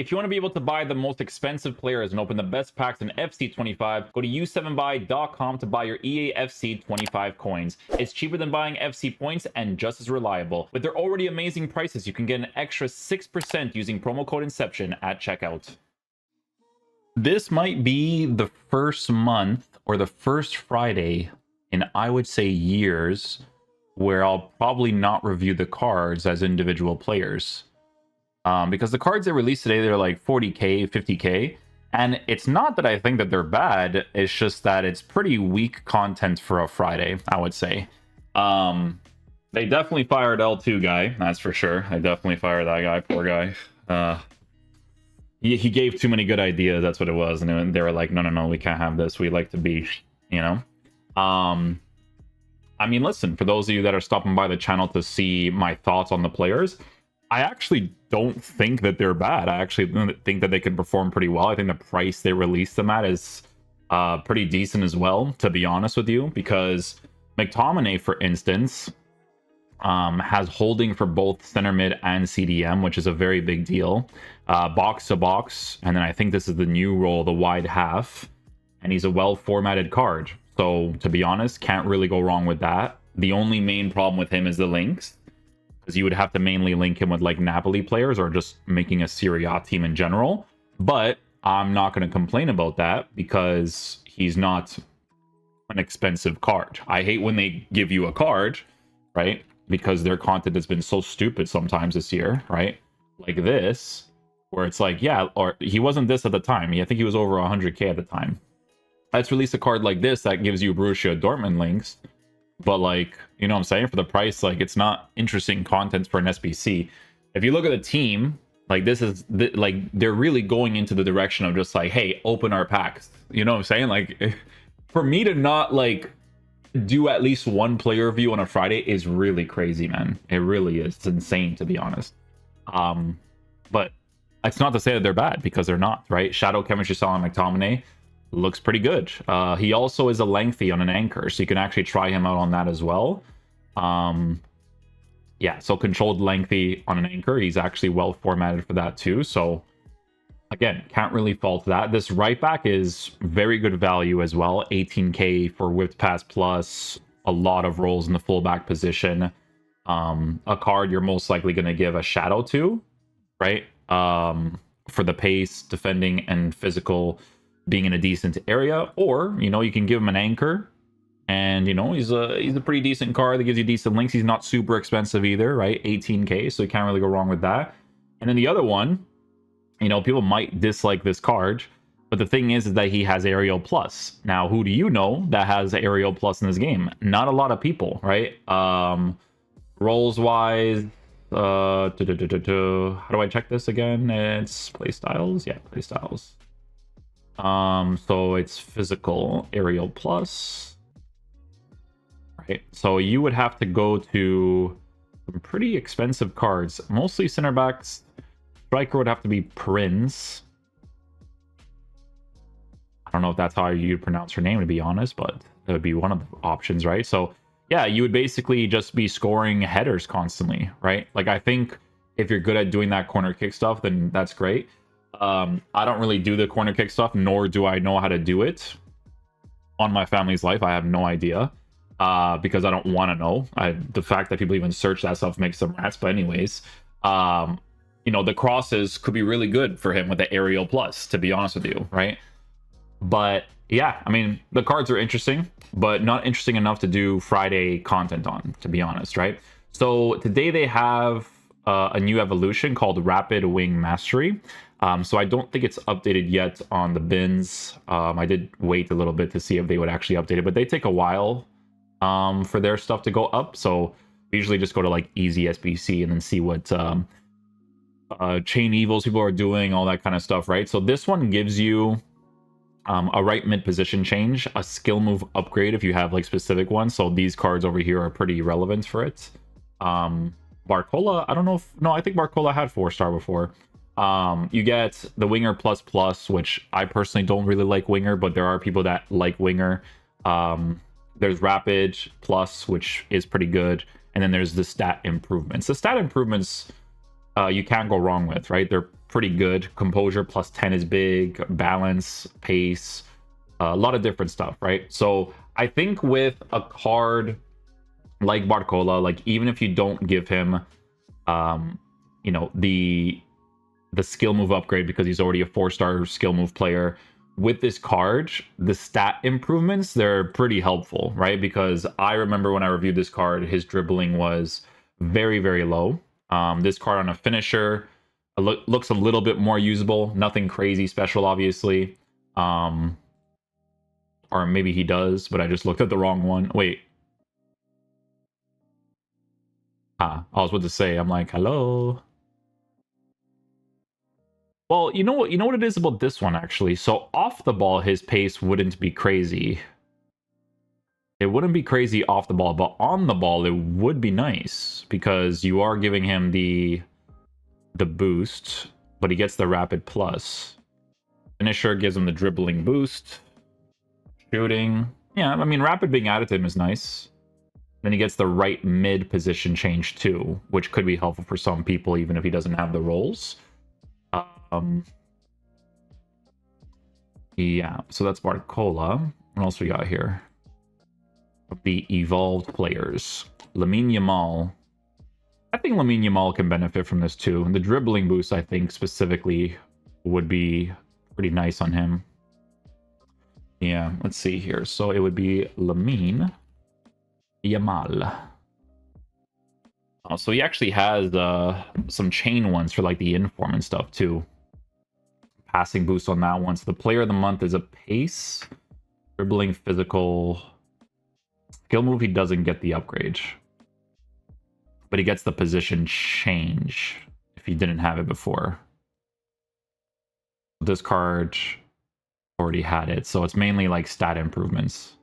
If you want to be able to buy the most expensive players and open the best packs in FC25, go to u7buy.com to buy your EA FC25 coins. It's cheaper than buying FC points and just as reliable. With their already amazing prices, you can get an extra 6% using promo code Inception at checkout. This might be the first month or the first Friday in, I would say, years where I'll probably not review the cards as individual players. Because the cards they released today, they're like 40k, 50k. And it's not that I think that they're bad. It's just that it's pretty weak content for a Friday, I would say. They definitely fired L2 guy, that's for sure. They definitely fired that guy, poor guy. He gave too many good ideas, that's what it was. And they were like, no, we can't have this. We like to be, you know? I mean, listen, for those of you that are stopping by the channel to see my thoughts on the players, I actually don't think that they're bad. I actually think that they can perform pretty well. I think the price they released them at is pretty decent as well, to be honest with you, because McTominay, for instance, has holding for both center mid and CDM, which is a very big deal. Box to box, and then I think this is the new role, the wide half, and he's a well-formatted card. So, to be honest, can't really go wrong with that. The only main problem with him is the links, because you would have to mainly link him with like Napoli players or just making a Serie A team in general. But I'm not going to complain about that because he's not an expensive card. I hate when they give you a card, right? Because their content has been so stupid sometimes this year, right? Like this, where it's like, yeah, or he wasn't this at the time. I think he was over 100k at the time. Let's release a card like this that gives you Borussia Dortmund links. But like, you know what I'm saying? For the price, like, it's not interesting content for an SBC. If you look at the team, like, this is like, they're really going into the direction of just like, hey, open our packs. You know what I'm saying? Like, for me to not like do at least one player review on a Friday is really crazy, man. It really is. It's insane, to be honest. But it's not to say that they're bad, because they're not, right? Shadow Chemistry saw on McTominay looks pretty good. He also is a lengthy on an anchor, so you can actually try him out on that as well. Yeah, so controlled lengthy on an anchor. He's actually well formatted for that too. So again, can't really fault that. This right back is very good value as well. 18k for whipped pass plus, a lot of roles in the fullback position. A card you're most likely going to give a shadow to, right? For the pace, defending, and physical, being in a decent area. Or, you know, you can give him an anchor, and, you know, he's a pretty decent card that gives you decent links. He's not super expensive either, right? 18k, so you can't really go wrong with that. And then the other one, you know, people might dislike this card, but the thing is that he has Aerial Plus. Now, who do you know that has Aerial Plus in this game? Not a lot of people, right? Roles wise, how do I check this again? It's playstyles. Yeah, playstyles. So it's physical Aerial Plus, right? So you would have to go to some pretty expensive cards, mostly center backs. Striker would have to be Prince. I don't know if that's how you pronounce her name, to be honest, but that would be one of the options, right? So yeah, you would basically just be scoring headers constantly, right? Like, I think if you're good at doing that corner kick stuff, then that's great. I don't really do the corner kick stuff, nor do I know how to do it on my family's life. I have no idea, because I don't want to know. The fact that people even search that stuff makes them rats. But anyways, you know, the crosses could be really good for him with the Aerial Plus, to be honest with you, right? But yeah, I mean, the cards are interesting, but not interesting enough to do Friday content on, to be honest, right? So today they have a new evolution called Rapid Wing Mastery. So I don't think it's updated yet on the bins. I did wait a little bit to see if they would actually update it, but they take a while for their stuff to go up. So we usually just go to like easy SBC and then see what chain evils people are doing, all that kind of stuff, right? So this one gives you a right mid position change, a skill move upgrade if you have like specific ones. So these cards over here are pretty relevant for it. Barcola, I don't know if, no, I think Barcola had 4-star before. You get the Winger plus plus, which I personally don't really like Winger, but there are people that like Winger. There's Rapid plus, which is pretty good, and then there's the stat improvements. The stat improvements you can't go wrong with, right? They're pretty good. Composure plus 10 is big. Balance, pace, a lot of different stuff, right? So I think with a card like Barcola, like even if you don't give him, you know, the skill move upgrade because he's already a 4-star skill move player, with this card, the stat improvements, they're pretty helpful, right? Because I remember when I reviewed this card, his dribbling was very, very low. This card on a finisher looks a little bit more usable. Nothing crazy special, obviously. Or maybe he does, but I just looked at the wrong one. Wait. I was about to say, I'm like, hello. Well, you know what it is about this one, actually? So off the ball, his pace wouldn't be crazy. It wouldn't be crazy off the ball, but on the ball, it would be nice because you are giving him the boost, but he gets the rapid plus. Finisher gives him the dribbling boost. Shooting. Yeah, I mean, rapid being added to him is nice. Then he gets the right mid position change too, which could be helpful for some people, even if he doesn't have the rolls. Yeah, so that's Barcola. What else we got here? The evolved players. Lamine Yamal. I think Lamine Yamal can benefit from this too. The dribbling boost, I think, specifically would be pretty nice on him. Yeah, let's see here. So it would be Lamine Yamal. So he actually has some chain ones for like the inform and stuff too. Passing boost on that one. So the player of the month is a pace, dribbling, physical. Skill move, he doesn't get the upgrade. But he gets the position change if he didn't have it before. This card already had it, so it's mainly like stat improvements.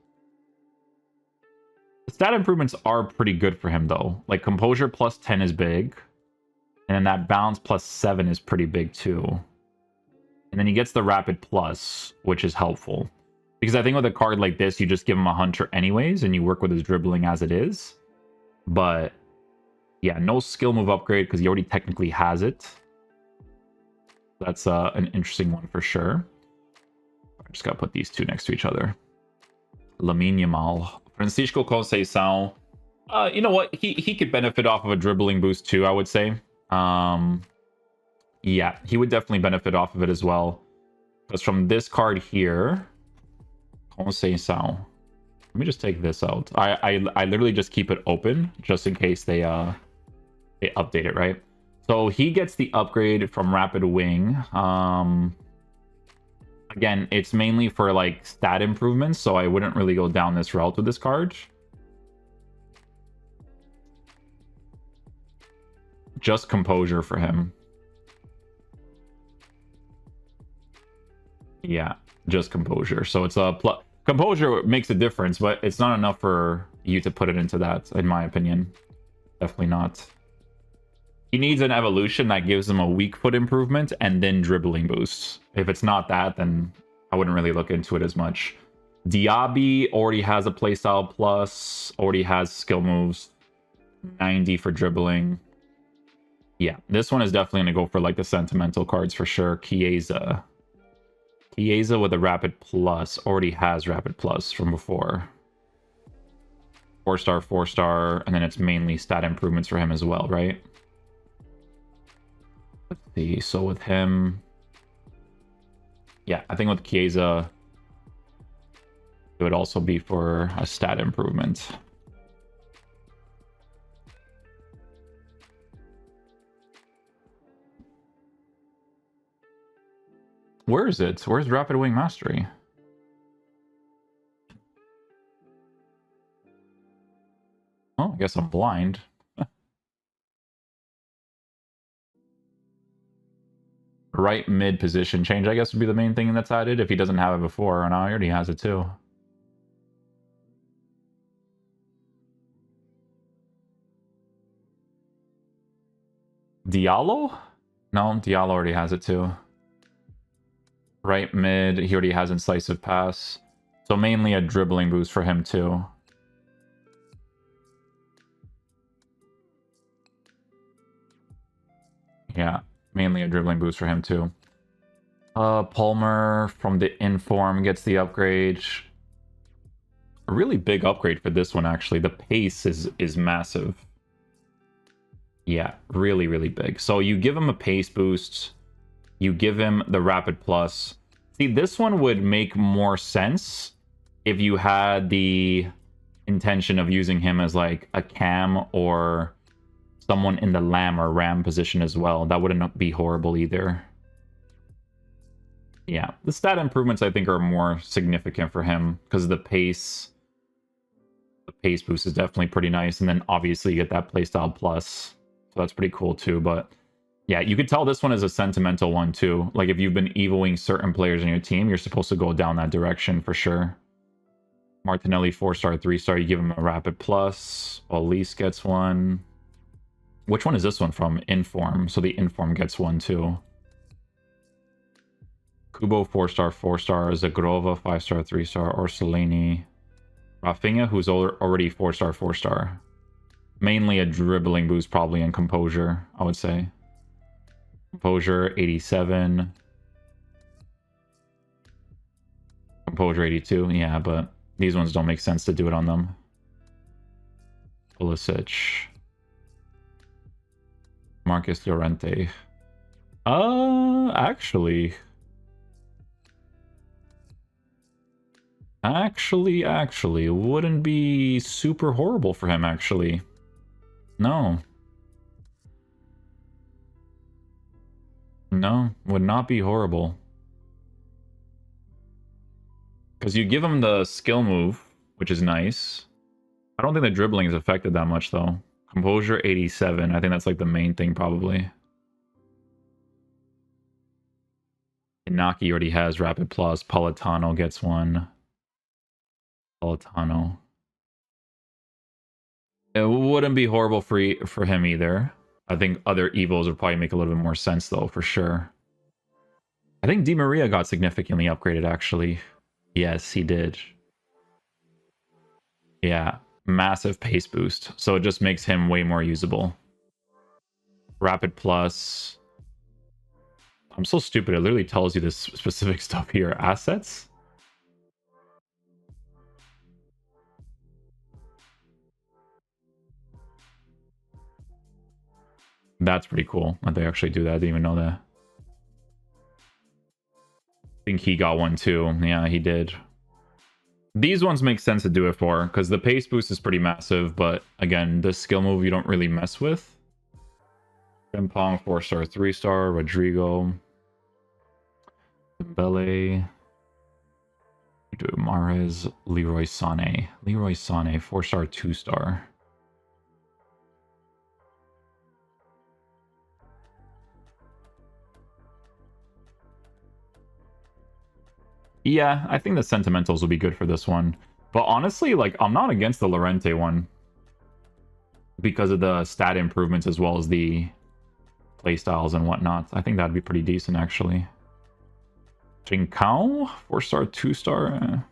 The stat improvements are pretty good for him though. Like composure plus 10 is big. And then that balance plus 7 is pretty big too. And then he gets the rapid plus, which is helpful. Because I think with a card like this, you just give him a hunter anyways, and you work with his dribbling as it is. But yeah, no skill move upgrade because he already technically has it. That's an interesting one for sure. I just gotta put these two next to each other. Lamine Yamal. Francisco Conceição. You know what? He could benefit off of a dribbling boost too, I would say. Yeah, he would definitely benefit off of it as well. Because from this card here, Conceição. Let me just take this out. I literally just keep it open just in case they update it, right? So he gets the upgrade from Rapid Wing. Again, it's mainly for like stat improvements, so I wouldn't really go down this route with this card. Just composure for him. Yeah, just composure. So it's a composure makes a difference, but it's not enough for you to put it into that, in my opinion. Definitely not. He needs an evolution that gives him a weak foot improvement and then dribbling boosts. If it's not that, then I wouldn't really look into it as much. Diaby already has a playstyle plus, already has skill moves, 90 for dribbling. Yeah, this one is definitely going to go for like the sentimental cards for sure. Chiesa. Chiesa with a rapid plus already has rapid plus from before. 4-star, 4-star, and then it's mainly stat improvements for him as well, right? Let's see. So with him, yeah, I think with Chiesa, it would also be for a stat improvement. Where is it? Where's Rapid Wing Mastery? Oh, I guess I'm blind. Right mid position change, I guess, would be the main thing that's added if he doesn't have it before. And now he already has it too. Diallo? No, Diallo already has it too. Right mid, he already has incisive pass. So mainly a dribbling boost for him too. Yeah. Mainly a dribbling boost for him too. Palmer from the inform gets the upgrade. A really big upgrade for this one, actually. The pace is massive. Yeah, really, really big. So you give him a pace boost. You give him the rapid plus. See, this one would make more sense if you had the intention of using him as like a cam or someone in the lamb or ram position as well. That wouldn't be horrible either. Yeah, the stat improvements I think are more significant for him because the pace boost is definitely pretty nice, and then obviously you get that playstyle plus, so that's pretty cool too. But yeah, you could tell this one is a sentimental one too. Like if you've been evoing certain players in your team, you're supposed to go down that direction for sure. Martinelli 4-star, 3-star, you give him a rapid plus. Elise gets one. Which one is this one from? Inform. So the inform gets one too. Kubo 4-star, 4-star. Zagrova 5-star, 3-star. Orsolini. Rafinha, who's already 4-star, 4-star. Mainly a dribbling boost, probably, and composure, I would say. Composure 87. Composure 82. Yeah, but these ones don't make sense to do it on them. Pulisic. Marcus Llorente. Actually, it wouldn't be super horrible for him, actually. No. No, would not be horrible. Because you give him the skill move, which is nice. I don't think the dribbling is affected that much, though. Composure 87. I think that's like the main thing, probably. Inaki already has rapid plus. Politano gets one. Politano. It wouldn't be horrible for him either. I think other evos would probably make a little bit more sense, though, for sure. I think Di Maria got significantly upgraded, actually. Yes, he did. Yeah, massive pace boost. So it just makes him way more usable. Rapid plus. I'm so stupid. It literally tells you this specific stuff here. Assets? That's pretty cool that they actually do that. I didn't even know that. I think he got one too. Yeah, he did. These ones make sense to do it for, because the pace boost is pretty massive, but again, the skill move you don't really mess with. Frimpong, 4-star, 3-star. Rodrigo. Dembele. Mahrez. Leroy Sané. Leroy Sané, 4-star, 2-star. Yeah, I think the Sentimentals will be good for this one. But honestly, like, I'm not against the Llorente one. Because of the stat improvements as well as the playstyles and whatnot. I think that'd be pretty decent, actually. Jinkao? 4-star, 2-star?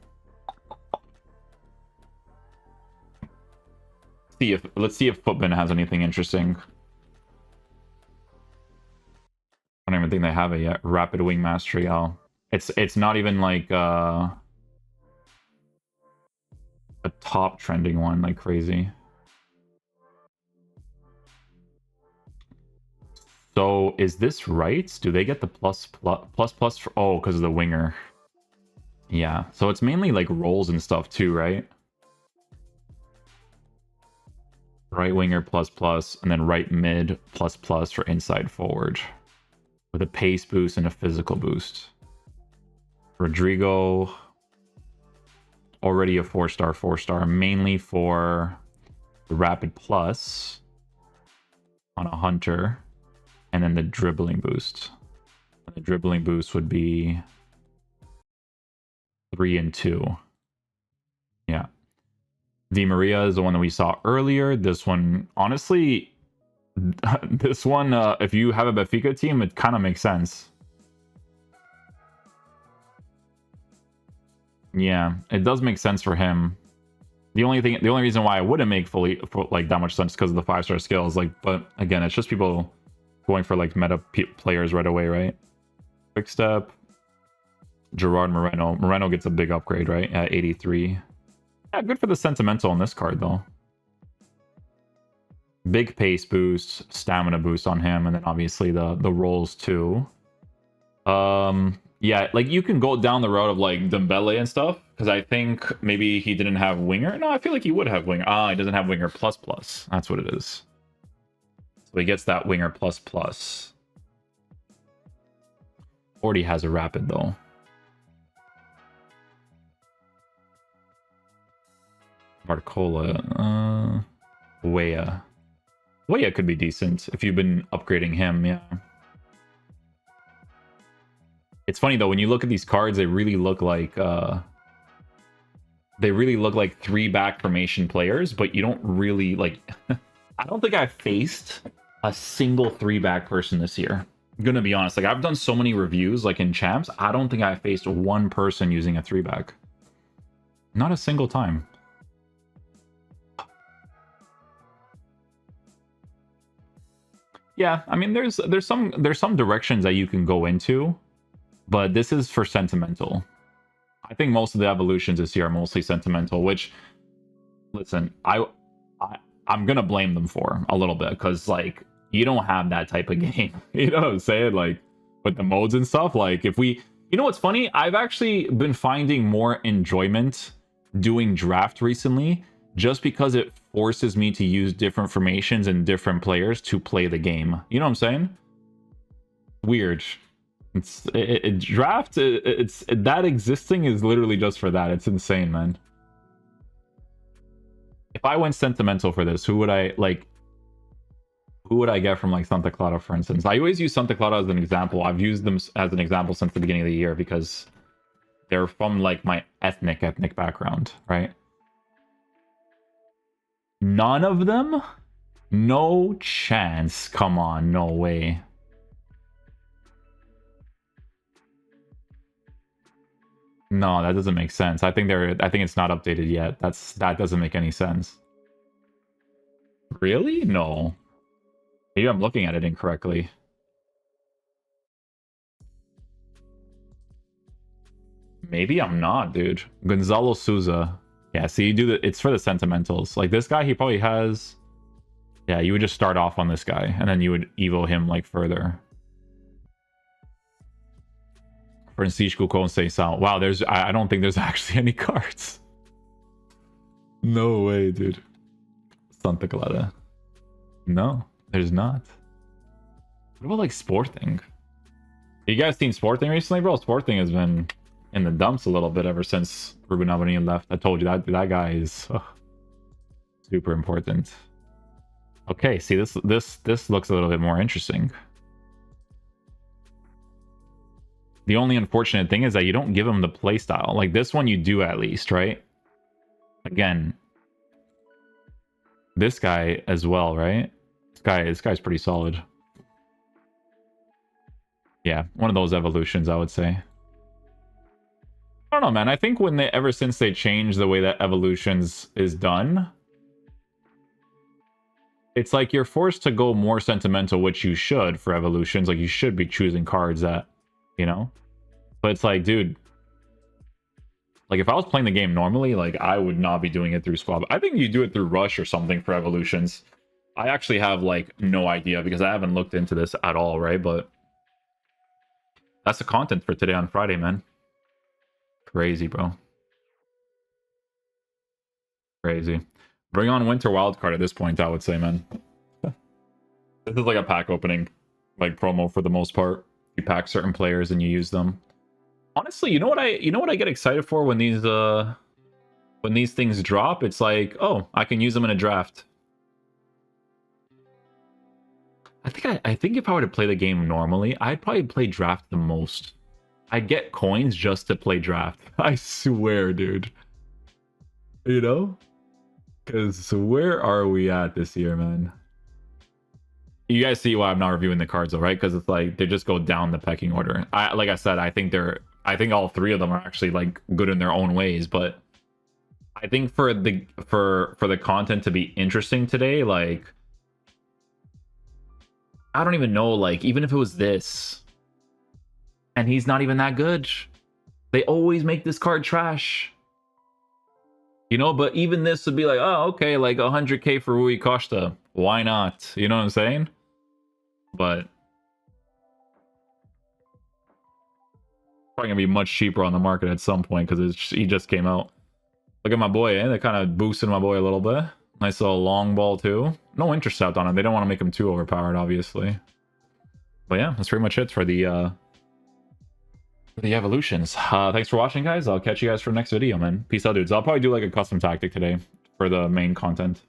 Let's see if Footman has anything interesting. I don't even think they have it yet. Rapid Wing Mastery. Oh. It's not even like a top trending one like crazy. So is this right? Do they get the plus for, oh, because of the winger? Yeah. So it's mainly like rolls and stuff too, right? Right winger plus, and then right mid plus for inside forward, with a pace boost and a physical boost. Rodrigo, already a 4-star, mainly for the rapid plus on a hunter, and then the dribbling boost. And the dribbling boost would be 3 and 2. Yeah. Di Maria is the one that we saw earlier. This one, honestly, this one, if you have a Benfica team, it kind of makes sense. Yeah, it does make sense for him. The only reason why I wouldn't make fully like that much sense because of the 5-star skills. Like, but again, it's just people going for like meta players right away, right? Quick step. Gerard Moreno. Moreno gets a big upgrade, right? At 83. Yeah, good for the sentimental on this card, though. Big pace boost, stamina boost on him, and then obviously the rolls too. Yeah, like you can go down the road of like Dembele and stuff, because I think maybe he didn't have winger. No, I feel like he would have winger. Ah, he doesn't have winger plus plus. That's what it is. So he gets that winger plus plus. Already has a rapid though. Barcola, Weah. Weah could be decent if you've been upgrading him, yeah. It's funny though, when you look at these cards, they really look like 3-back formation players, but you don't really like I don't think I've faced a single 3-back person this year. I'm gonna be honest, like I've done so many reviews like in champs, I don't think I faced one person using a 3-back. Not a single time. Yeah, I mean there's some directions that you can go into, but this is for sentimental. I think most of the evolutions this year are mostly sentimental, which listen, I'm gonna blame them for a little bit, because like you don't have that type of game. You know what I'm saying? Like with the modes and stuff. Like if we, you know what's funny? I've actually been finding more enjoyment doing draft recently, just because it forces me to use different formations and different players to play the game. You know what I'm saying? Weird. It's that existing is literally just for that. It's insane, man. If I went sentimental for this, who would I get from like Santa Clara, for instance? I always use Santa Clara as an example. I've used them as an example since the beginning of the year because they're from like my ethnic background, right? None of them? No chance. Come on, no way. No, that doesn't make sense. I think it's not updated yet. That doesn't make any sense. Really? No. Maybe I'm looking at it incorrectly. Maybe I'm not, dude. Gonzalo Souza. Yeah, see, you do it's for the sentimentals. Like this guy, he probably has. Yeah, you would just start off on this guy, and then you would evo him like further. Francisco Conceição. Wow, I don't think there's actually any cards. No way, dude. Santa Clara. No, there's not. What about like Sporting? You guys seen Sporting recently, bro? Sporting has been in the dumps a little bit ever since Ruben Amorim left. I told you that guy is super important. Okay, see this looks a little bit more interesting. The only unfortunate thing is that you don't give him the playstyle. Like this one you do at least, right? Again, this guy as well, right? This guy's pretty solid. Yeah, one of those evolutions, I would say. I don't know, man. I think ever since they changed the way that evolutions is done, it's like you're forced to go more sentimental, which you should for evolutions. Like you should be choosing cards that, you know? But it's like, dude, like if I was playing the game normally, like I would not be doing it through squad. I think you do it through rush or something for evolutions. I actually have like no idea because I haven't looked into this at all, right? But that's the content for today on Friday, man. Crazy, bro. Crazy. Bring on Winter Wildcard at this point, I would say, man. This is like a pack opening, like promo for the most part. You pack certain players and you use them. Honestly, you know what I get excited for when these things drop? It's like, oh, I can use them in a draft. I think if I were to play the game normally, I'd probably play draft the most. I'd get coins just to play draft. I swear, dude. You know? Because where are we at this year, man? You guys see why I'm not reviewing the cards, though, right? Because it's like they just go down the pecking order. Like I said, I think all three of them are actually like good in their own ways, but I think for the content to be interesting today, like I don't even know, like, even if it was this, and he's not even that good, they always make this card trash. You know, but even this would be like, oh, okay, like 100k for Rui Costa. Why not? You know what I'm saying? But probably gonna be much cheaper on the market at some point because he just came out. Look at my boy, eh? They're kind of boosting my boy a little bit. Nice little long ball too. No intercept on him. They don't want to make him too overpowered, obviously. But yeah, that's pretty much it for the evolutions. Thanks for watching, guys. I'll catch you guys for the next video, man. Peace out, dudes. I'll probably do like a custom tactic today for the main content.